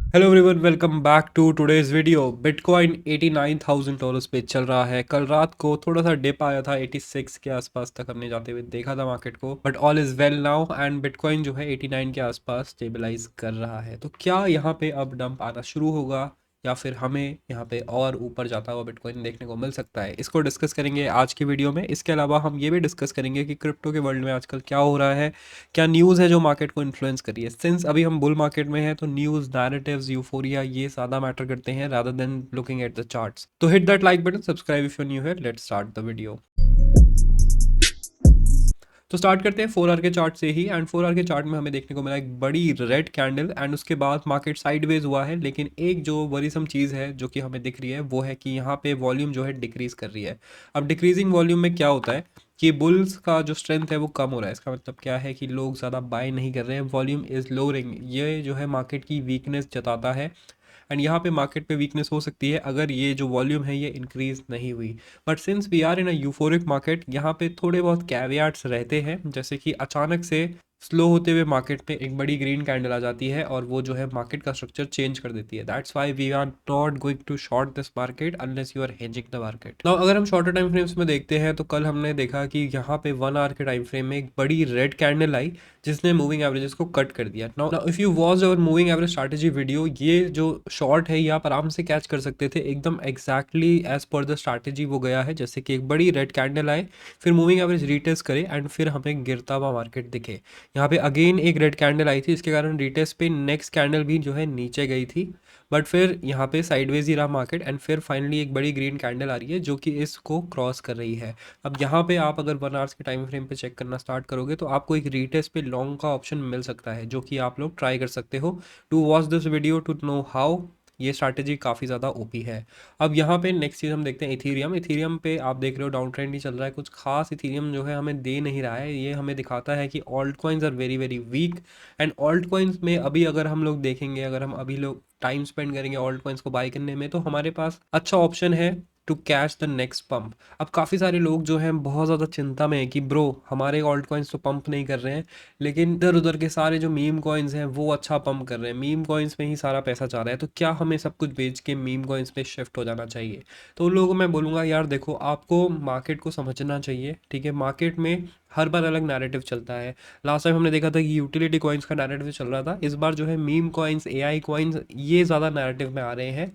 Hello everyone, welcome back to today's video. Bitcoin $89,000 पे चल रहा है। कल रात को थोड़ा सा डिप आया था, 86 के आसपास तक हमने जाते हुए देखा था मार्केट को, but all is well now and bitcoin जो है 89 के आसपास स्टेबलाइज कर रहा है। तो क्या यहाँ पे अब डंप आना शुरू होगा या फिर हमें यहाँ पे और ऊपर जाता हुआ बिटकॉइन देखने को मिल सकता है, इसको डिस्कस करेंगे आज की वीडियो में। इसके अलावा हम ये भी डिस्कस करेंगे कि क्रिप्टो के वर्ल्ड में आजकल क्या हो रहा है, क्या न्यूज़ है जो मार्केट को इन्फ्लुएंस करी है। सिंस अभी हम बुल मार्केट में हैं तो न्यूज़, नैरेटिव्स, यूफोरिया ये ज़्यादा मैटर करते हैं rather than looking at the charts. तो hit that like button, subscribe if you new है। Let's start the video. तो स्टार्ट करते हैं 4 आवर के चार्ट से ही। एंड 4 आवर के चार्ट में हमें देखने को मिला एक बड़ी रेड कैंडल एंड उसके बाद मार्केट साइडवेज हुआ है। लेकिन एक जो वरीसम चीज़ है जो कि हमें दिख रही है वो है कि यहाँ पे वॉल्यूम जो है डिक्रीज कर रही है। अब डिक्रीजिंग वॉल्यूम में क्या होता है कि बुल्स का जो स्ट्रेंथ है वो कम हो रहा है। इसका मतलब क्या है कि लोग ज़्यादा बाय नहीं कर रहे हैं, वॉल्यूम इज़ लोअरिंग। ये जो है मार्केट की वीकनेस जताता है। एंड यहाँ पे मार्केट पे वीकनेस हो सकती है अगर ये जो वॉल्यूम है ये इंक्रीज नहीं हुई। But since we are in a euphoric market, यहाँ पे थोड़े बहुत कैवियाट्स रहते हैं, जैसे कि अचानक से स्लो होते हुए मार्केट पे एक बड़ी ग्रीन कैंडल आ जाती है और वो जो है मार्केट का स्ट्रक्चर चेंज कर देती है। That's why we are not going to short this market unless you are hedging the market. Now अगर हम शॉर्टर टाइम फ्रेम्स में देखते हैं तो कल हमने देखा कि यहाँ पे 1 आवर के टाइम फ्रेम में एक बड़ी रेड कैंडल आई जिसने मूविंग एवरेजेस को कट कर दिया। Now if you watch our moving average strategy video, ये जो शॉर्ट है ये आप आराम से कैच कर सकते थे, एकदम exactly as per the strategy वो गया है। जैसे कि एक बड़ी रेड कैंडल आए, फिर मूविंग एवरेज रीटेस्ट करे एंड फिर हमें गिरता हुआ मार्केट दिखे। यहाँ पे अगेन एक रेड कैंडल आई थी, इसके कारण रीटेस्ट पे नेक्स्ट कैंडल भी जो है नीचे गई थी, बट फिर यहाँ पे साइडवेज ही रहा मार्केट एंड फिर फाइनली एक बड़ी ग्रीन कैंडल आ रही है जो कि इसको क्रॉस कर रही है। अब यहाँ पे आप अगर 1 आवर्स के टाइम फ्रेम पे चेक करना स्टार्ट करोगे तो आपको एक रीटेस्ट पे लॉन्ग का ऑप्शन मिल सकता है, जो कि आप लोग ट्राई कर सकते हो। To watch this video to know how ये स्ट्रैटेजी काफ़ी ज़्यादा ओपी है। अब यहाँ पे नेक्स्ट चीज़ हम देखते हैं इथीरियम। इथीरियम पे आप देख रहे हो डाउन ट्रेंड ही चल रहा है, कुछ खास इथीरियम जो है हमें दे नहीं रहा है। ये हमें दिखाता है कि altcoins are very very weak. And altcoins में अभी अगर हम लोग देखेंगे, अगर हम अभी लोग टाइम स्पेंड करेंगे ऑल्ट कॉइन्स को बाय करने में, तो हमारे पास अच्छा ऑप्शन है to catch the next pump. अब काफ़ी सारे लोग जो हैं बहुत ज़्यादा चिंता में हैं कि ब्रो हमारे ऑल्ट कॉइन्स तो पंप नहीं कर रहे हैं, लेकिन इधर उधर के सारे जो मीम कॉइन्स हैं वो अच्छा पंप कर रहे हैं, मीम कॉइन्स में ही सारा पैसा जा रहा है, तो क्या हमें सब कुछ बेच के मीम कॉइन्स पे शिफ्ट हो जाना चाहिए। तो उन लोगों को मैं बोलूँगा यार देखो, आपको मार्केट को समझना चाहिए, ठीक है। मार्केट में हर बार अलग नैरेटिव चलता है। लास्ट टाइम हमने देखा था कि यूटिलिटी कॉइन्स का नैरेटिव चल रहा था, इस बार जो है मीम कॉइन्स, एआई कॉइन्स ये ज़्यादा नैरेटिव में आ रहे हैं।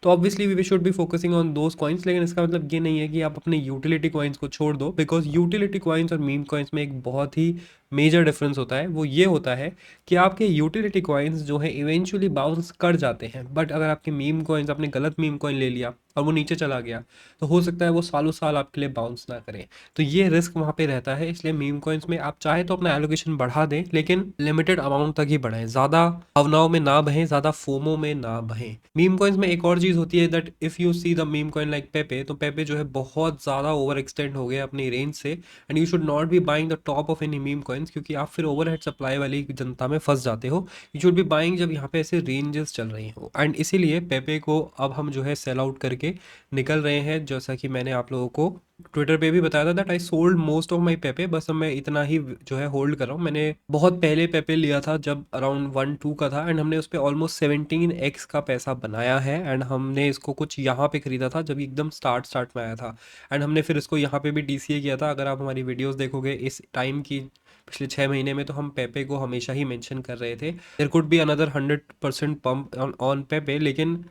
तो obviously we should be focusing on those coins, लेकिन इसका मतलब ये नहीं है कि आप अपने यूटिलिटी कॉइन्स को छोड़ दो, बिकॉज यूटिलिटी कॉइन्स और मीम कॉइन्स में एक बहुत ही मेजर डिफरेंस होता है। वो ये होता है कि आपके यूटिलिटी कॉइन्स जो है इवेंचुअली बाउंस कर जाते हैं, बट अगर आपके मीम कॉइन्स, आपने गलत मीम कॉइन ले लिया और वो नीचे चला गया, तो हो सकता है वो सालों साल आपके लिए बाउंस ना करें। तो ये रिस्क वहाँ पे रहता है। इसलिए मीम कॉइन्स में आप चाहे तो अपना एलोकेशन बढ़ा दें, लेकिन लिमिटेड अमाउंट तक ही बढ़ाएं, ज़्यादा भावनाओं में ना बहें, ज़्यादा फोमो में ना बहें। मीम कॉइन्स में एक और चीज़ होती है that if you see the meme coin like Pepe, तो पेपे जो है बहुत ज़्यादा ओवर एक्सटेंड हो गया अपनी रेंज से। And you should not be buying the top of any meme coins, क्योंकि आप फिर ओवरहेड सप्लाई वाली जनता में फंस जाते हो। यू शुड बी बाइंग जब यहाँ पे ऐसे रेंजेस चल रही हो। एंड इसीलिए पेपे को अब हम जो है सेल आउट करके निकल रहे हैं, जैसा कि मैंने आप लोगों को ट्विटर पे भी बताया था that I sold most of my Pepe. बस अब मैं इतना ही जो है होल्ड कर रहा हूँ। मैंने बहुत पहले पेपे लिया था जब अराउंड 1-2 का था, एंड हमने उस पर ऑलमोस्ट 17x का पैसा बनाया है। एंड हमने इसको कुछ यहाँ पे ख़रीदा था जब एकदम स्टार्ट में आया था, एंड हमने फिर इसको यहाँ पे भी डीसीए किया था। अगर आप हमारी वीडियोस देखोगे इस टाइम की पिछले 6 महीने में, तो हम पेपे को हमेशा ही मेंशन कर रहे थे। There could be another 100% pump on Pepe, लेकिन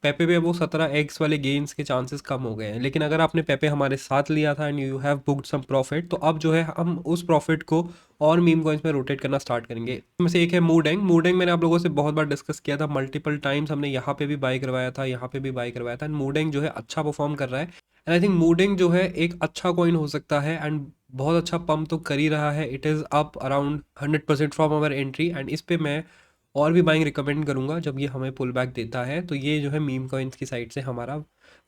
पेपे पे वो 17x वाले गेन्स के चांसेस कम हो गए हैं। लेकिन अगर आपने पेपे हमारे साथ लिया था and you have booked some profit, तो अब जो है हम उस प्रॉफिट को और मीम कॉइन्स में रोटेट करना स्टार्ट करेंगे। इनमें से एक है मूडेंग। मूडेंग मैंने आप लोगों से बहुत बार डिस्कस किया था, मल्टीपल टाइम्स हमने यहाँ पे भी बाय करवाया था, यहाँ पे भी बाय करवाया था। एंड मूडेंग जो है अच्छा परफॉर्म कर रहा है। एंड आई थिंक मूडेंग जो है एक अच्छा कॉइन हो सकता है एंड बहुत अच्छा पंप तो कर ही रहा है। It is up around 100% from our entry, and इस पे मैं और भी बाइंग रिकमेंड करूंगा जब ये हमें पुल बैक देता है। तो ये जो है मीम कॉइन्स की साइड से हमारा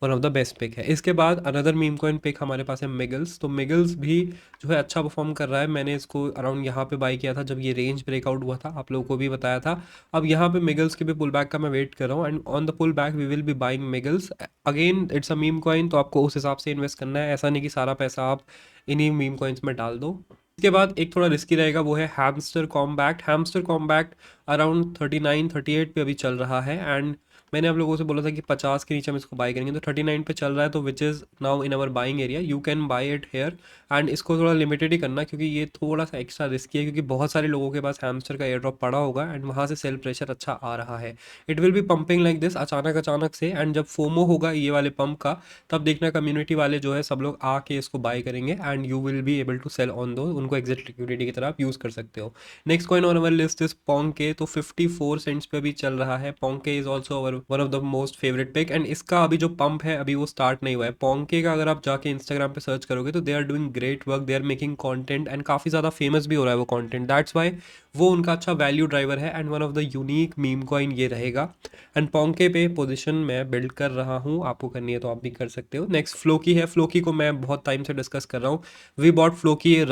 one of the best pick है। इसके बाद अनदर मीम कॉइन पिक हमारे पास है मिगल्स। तो मिगल्स भी जो है अच्छा परफॉर्म कर रहा है। मैंने इसको अराउंड यहाँ पे बाई किया था जब ये रेंज ब्रेकआउट हुआ था, आप लोगों को भी बताया था। अब यहाँ पे मिगल्स के भी पुल बैक का मैं वेट कर रहा हूँ, and on the pull back we will be buying Miggles again. It's a meme coin, तो आपको उस हिसाब से इन्वेस्ट करना है, ऐसा नहीं कि सारा पैसा आप इन्हीं मीम कॉइन्स में डाल दो। इसके बाद एक थोड़ा रिस्की रहेगा, वो है hamster combat. Hamster combat around 39-38 पे अभी चल रहा है। एंड मैंने आप लोगों से बोला था कि 50 के नीचे हम इसको बाय करेंगे, तो 39 पे चल रहा है, तो which is now in our buying area, you can buy it here. And इसको थोड़ा लिमिटेड ही करना, क्योंकि ये थोड़ा सा एक्स्ट्रा रिस्की है, क्योंकि बहुत सारे लोगों के पास हैमस्टर का एयर ड्रॉप पड़ा होगा एंड वहाँ से सेल प्रेशर अच्छा आ रहा है। It will be pumping like this अचानक अचानक से, एंड जब फोमो होगा ये वाले पंप का, तब देखना कम्युनिटी वाले जो है सब लोग आके इसको बाय करेंगे and you will be able to sell on दो, उनको एग्जिट लिक्विडिटी की तरह आप यूज़ कर सकते हो। Next coin on our list is Ponke, तो 54 सेंट्स पे भी चल रहा है। Ponke is also our one of the most favourite pick, and इसका अभी जो पंप है अभी वो स्टार्ट नहीं हुआ है। पोंके का अगर आप जाके इंस्टाग्राम पे सर्च करोगे तो they are doing great work, they are making content and काफ़ी ज़्यादा फेमस भी हो रहा है वो कंटेंट, दैट्स वाई वो उनका अच्छा वैल्यू ड्राइवर है and one of the unique meme coin ये रहेगा। एंड पोंके पे पोजीशन मैं बिल्ड कर रहा हूँ, आपको करनी है तो आप भी कर सकते हो। नेक्स्ट फ्लोकी है, फ्लोकी को मैं बहुत टाइम से डिस्कस कर रहा हूँ। We bought Floki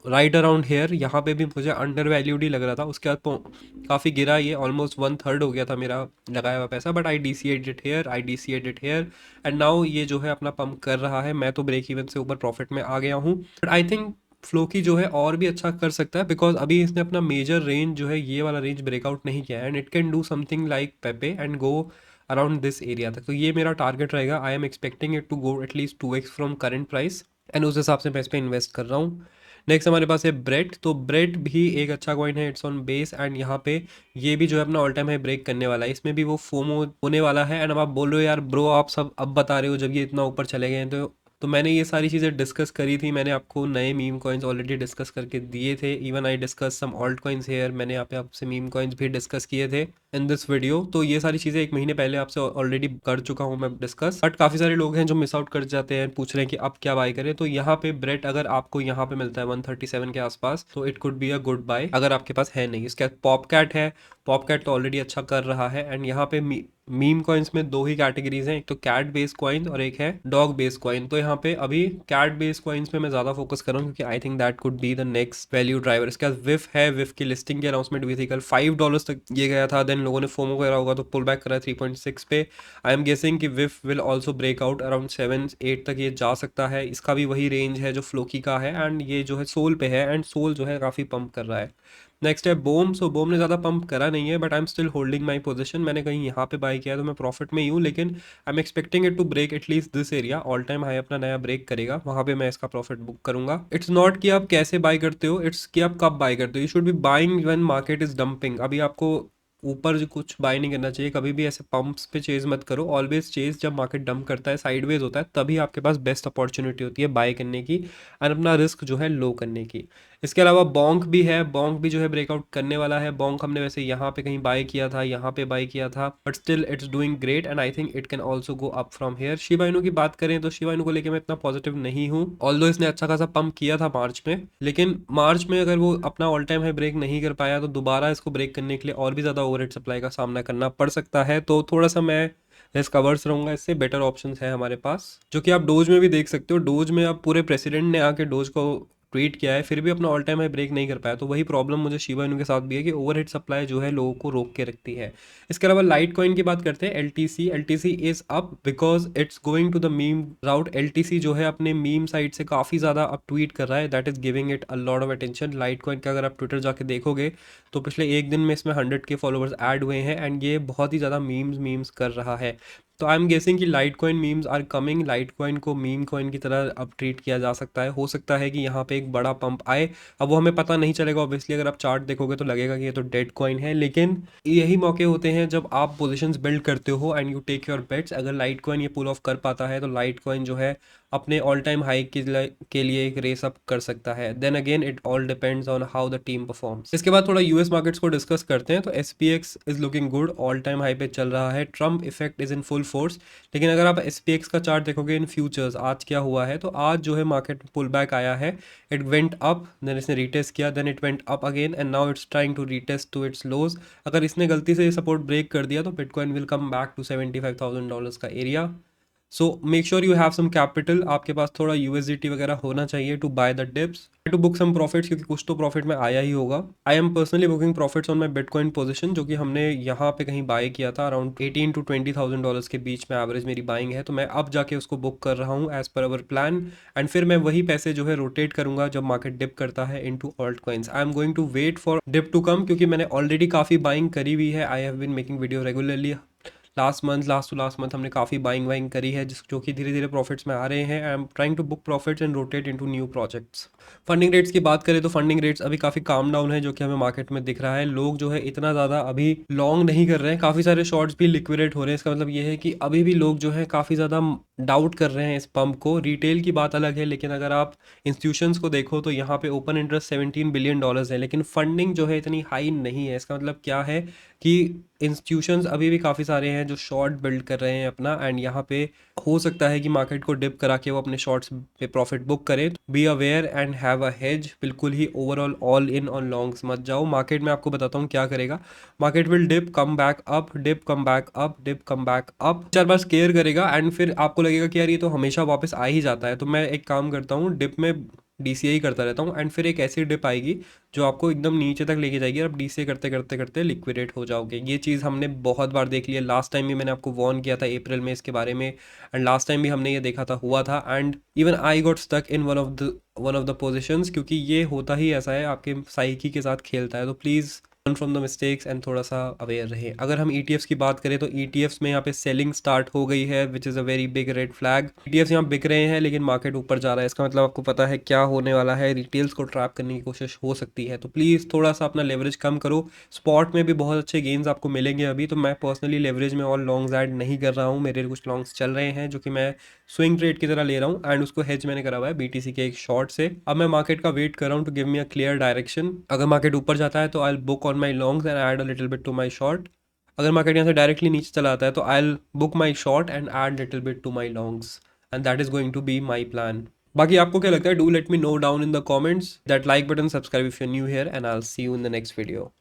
right around here, यहाँ पे भी मुझे अंडर वैल्यूड ही लग रहा था, उसके बाद काफ़ी गिरा, ये ऑलमोस्ट 1/3 हो गया था मेरा लगाया हुआ पैसा, but I D C A'd it here, I D C A'd it here, and now ये जो है अपना पंप कर रहा है। मैं तो ब्रेक इवन से ऊपर प्रॉफिट में आ गया हूँ, बट आई थिंक फ्लोकी जो है और भी अच्छा कर सकता है, बिकॉज अभी इसने अपना मेजर रेंज जो है ये वाला रेंज ब्रेकआउट नहीं किया है, and it can do something like Pepe and go around this area तक। तो ये मेरा टारगेट रहेगा, I am expecting it to go at least 2x from current price, and उस हिसाब से मैं इस पर इन्वेस्ट कर रहा हूँ। नेक्स्ट हमारे पास है ब्रेड, तो ब्रेड भी एक अच्छा कॉइन है, इट्स ऑन बेस, एंड यहाँ पे ये भी जो है अपना ऑल टाइम हाई ब्रेक करने वाला है, इसमें भी वो फोमो होने वाला है। एंड अब आप बोल रहे हो यार ब्रो आप सब अब बता रहे हो जब ये इतना ऊपर चले गए हैं, तो मैंने ये सारी चीज़ें डिस्कस करी थी, मैंने आपको नए मीम कॉइन्स ऑलरेडी डिस्कस करके दिए थे, even I discuss some altcoins here, मैंने यहाँ पे आपसे मीम कॉइन्स भी डिस्कस किए थे इन दिस वीडियो। तो ये सारी चीज़ें 1 महीने पहले आपसे ऑलरेडी कर चुका हूँ मैं डिस्कस, बट काफ़ी सारे लोग हैं जो मिस आउट कर जाते हैं, पूछ रहे हैं कि अब क्या बाय करें। तो यहाँ पे ब्रेड अगर आपको यहाँ पे मिलता है 137 के आसपास, तो it could be a good buy अगर आपके पास है नहीं। इसके बाद पॉपकैट है, पॉपकैट तो ऑलरेडी अच्छा कर रहा है, एंड यहाँ पे मीम कॉइन्स में दो ही कैटेगरीज हैं, एक तो कैट बेस्ड कॉइन और एक है डॉग बेस्ड कॉइन। तो यहाँ पे अभी कैट बेस्ड कॉइन्स पे मैं ज़्यादा फोकस कर रहा हूँ, क्योंकि I think that could be the next value driver. इसके बाद विफ है, विफ की लिस्टिंग की अनाउंसमेंट हुई थी कल, $5 तक ये गया था, देन लोगों ने फोमो करा होगा तो पुल बैक करा 3.6 पे। आई एम गेसिंग कि विफ will also break out around 7-8 तक ये जा सकता है, इसका भी वही रेंज है जो फ्लोकी का है, एंड ये जो है सोल पे है, एंड सोल जो है काफ़ी पंप कर रहा है। नेक्स्ट है बोम, सो बोम ने ज़्यादा पंप करा नहीं है, but I am still holding my position, मैंने कहीं यहाँ पे बाय किया है तो मैं प्रॉफिट में ही हूँ, लेकिन I am expecting it to break at least this area, all time high अपना नया ब्रेक करेगा, वहाँ पे मैं इसका प्रॉफिट बुक करूंगा। इट्स नॉट कि आप कैसे बाय करते हो, इट्स कि आप कब बाय करते हो, you should be buying when market is dumping. अभी आपको ऊपर जो कुछ बाय नहीं करना चाहिए, कभी भी ऐसे पंप्स पे चेज मत करो, ऑलवेज चेज जब मार्केट डंप करता है, साइडवेज होता है, तभी आपके पास बेस्ट अपॉर्चुनिटी होती है बाय करने की एंड अपना रिस्क जो है लो करने की। इसके अलावा बॉन्क भी है, बॉन्क भी जो है ब्रेकआउट करने वाला है। बॉन्क हमने वैसे यहाँ पे कहीं बाय किया था, यहाँ पे बाय किया था, but still it's doing great and I think it can also go up from here. Shiba Inu की बात करें तो शिबा इनू को लेकर मैं इतना पॉजिटिव नहीं हूँ, ऑल्दो इसने अच्छा खासा पंप किया था मार्च में, लेकिन मार्च में अगर वो अपना ऑल टाइम हाई ब्रेक नहीं कर पाया तो दोबारा इसको ब्रेक करने के लिए और भी ज़्यादा ओवरहेड सप्लाई का सामना करना पड़ सकता है। तो थोड़ा सा मैं रिस्क अवर्स रहूंगा, इससे बेटर ऑप्शंस है हमारे पास, जो कि आप डोज में भी देख सकते हो। डोज में अब पूरे प्रेसिडेंट ने आके डोज को ट्वीट किया है, फिर भी अपना ऑल टाइम हाई ब्रेक नहीं कर पाया, तो वही प्रॉब्लम मुझे शिबा इनू के साथ भी है कि ओवरहेड सप्लाई जो है लोगों को रोक के रखती है। इसके अलावा लाइट कॉइन की बात करते हैं, LTC, LTC is up because it's going to the meme route. LTC जो है अपने मीम साइट से काफ़ी ज़्यादा अब ट्वीट कर रहा है, that is giving it a lot of attention. Light coin का अगर आप ट्विटर जाके देखोगे तो पिछले एक दिन में इसमें 100 के फॉलोअर्स ऐड हुए हैं, एंड ये बहुत ही ज़्यादा मीम्स कर रहा है। तो आई एम गेसिंग कि Litecoin memes are coming, Litecoin को मीम कॉइन की तरह अब ट्रीट किया जा सकता है, हो सकता है कि यहाँ पे एक बड़ा पंप आए। अब वो हमें पता नहीं चलेगा ऑब्वियसली, अगर आप चार्ट देखोगे तो लगेगा कि ये तो डेड कॉइन है, लेकिन यही मौके होते हैं जब आप पोजीशंस बिल्ड करते हो and you take your bets. अगर लाइट कॉइन ये पुल ऑफ कर पाता है तो लाइट कॉइन जो है अपने ऑल टाइम हाई के लिए एक रेस अप कर सकता है। Then again it all depends on how the team performs. इसके बाद थोड़ा यूएस मार्केट्स को डिस्कस करते हैं, तो SPX is looking good, all time high पे चल रहा है, Trump effect is in full force. लेकिन अगर आप एसपीएक्स का चार्ट देखोगे इन फ्यूचर्स, आज क्या हुआ है, तो आज जो है मार्केट पुल बैक आया है, इट वेंट अप, देन इसने रीटेस्ट किया, then it went up again and now it's trying to retest to its lows. अगर इसने गलती से सपोर्ट ब्रेक कर दिया तो bitcoin will come back to $75,000 का area. So make sure you have some capital, आपके पास थोड़ा यूएसडीटी वगैरह होना चाहिए to buy the dips, to book some profits, क्योंकि कुछ तो प्रॉफिट में आया ही होगा। I am personally booking profits on my bitcoin position, जो कि हमने यहाँ पे कहीं बाय किया था अराउंड 18 to $20,000 के बीच में एवरेज मेरी बाइंग है। तो मैं अब जाके उसको बुक कर रहा हूँ as per our plan, and फिर मैं वही पैसे जो है रोटेट करूंगा जब मार्केट डिप करता है into altcoins. I am going to wait for dip to come, क्योंकि मैंने ऑलरेडी काफ़ी बाइंग करी हुई है। I have been making video regularly last month हमने काफ़ी बाइंग वाइंग करी है, जिस जो कि धीरे धीरे प्रॉफिट्स में आ रहे हैं। I am trying to book profits and rotate into new projects. Funding rates की बात करें तो फंडिंग रेट्स अभी काफ़ी काम डाउन है, जो कि हमें मार्केट में दिख रहा है। लोग जो है इतना ज़्यादा अभी लॉन्ग नहीं कर रहे हैं, काफ़ी सारे शॉर्ट्स भी लिक्विडेट हो रहे हैं। इसका मतलब ये है कि अभी भी लोग जो है काफ़ी ज़्यादा डाउट कर रहे हैं इस पंप को। रिटेल की बात अलग है, लेकिन अगर आप इंस्टीट्यूशंस को देखो तो यहाँ पे ओपन इंटरेस्ट $17 बिलियन है, लेकिन फंडिंग जो है इतनी हाई नहीं है। इसका मतलब क्या है कि इंस्टीट्यूशंस अभी भी काफ़ी सारे हैं जो शॉर्ट बिल्ड कर रहे हैं अपना, एंड यहाँ पे हो सकता है कि मार्केट को डिप करा के वो अपने शॉर्ट्स पे प्रॉफिट बुक करे। Be aware and have a hedge, बिल्कुल ही overall all in on longs मत जाओ। मार्केट में आपको बताता हूँ क्या करेगा। Market will dip come back up, dip come back up, dip come back up, 4 बार स्केयर करेगा, एंड फिर आपको लगेगा कि यार ये तो हमेशा वापस आ ही जाता है। तो मैं एक काम करता हूँ, डिप में डीसीए करता रहता हूँ, एंड फिर एक ऐसी डिप आएगी जो आपको एकदम नीचे तक लेके जाएगी और आप डीसीए करते करते करते लिक्विडेट हो जाओगे। ये चीज़ हमने बहुत बार देख लिया। लास्ट टाइम भी मैंने आपको वार्न किया था अप्रैल में इसके बारे में, एंड लास्ट टाइम भी हमने ये देखा था, हुआ था, and even I got stuck in one of the positions, क्योंकि ये होता ही ऐसा है, आपके साइकी के साथ खेलता है। तो please learn from the mistakes and थोड़ा सा अवेयर रहे। अगर हम ईटीएफ्स की बात करें तो ईटीएफ्स में यहाँ पे सेलिंग स्टार्ट हो गई है, which is a very big red flag. ETFs यहाँ बिक रहे हैं लेकिन मार्केट ऊपर जा रहा है, इसका मतलब आपको पता है क्या होने वाला है। रिटेल्स को ट्रैप करने की कोशिश हो सकती है, तो प्लीज़ थोड़ा सा अपना लेवरेज कम करो। स्पॉट में भी बहुत अच्छे गेंस आपको मिलेंगे अभी। तो मैं पर्सनली लेवरेज में और लॉन्ग्स ऐड नहीं कर रहा हूँ, मेरे कुछ लॉन्ग्स चल रहे हैं जो कि मैं स्विंग ट्रेड की तरह ले रहा हूँ, एंड उसको हेज मैंने करा हुआ है बीटीसी के एक शॉर्ट से। अब मैं मार्केट का वेट कर रहा हूँ to give me a clear direction. अगर मार्केट ऊपर जाता है तो I will book on my longs and add a little bit to my short. अगर मार्केट यहाँ से डायरेक्टली नीचे चला आता है तो I will book my short and add little bit to my longs, and that is going to be my plan. बाकी आपको क्या लगता है? Do let me know down in the comments, that like button, subscribe if you new here, and I will see you in the next video.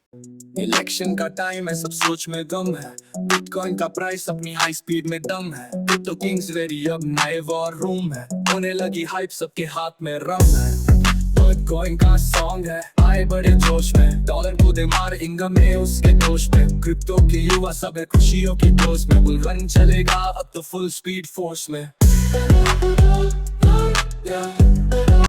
Election का time है, सब सोच में गम है। बिटकॉइन का प्राइस अपनी हाई स्पीड में दम है। क्रिप्टो किंग्स रेडी, अब नए वॉर रूम है। होने लगी हाइप, सबके हाथ में रम है। बिटकॉइन का सॉन्ग है, आए बड़े जोश में। डॉलर को दे मार इंगम में उसके दोष में। क्रिप्टो के युवा सब है खुशियों की डोज में। बुल रन चलेगा अब तो फुल स्पीड फोर्स में।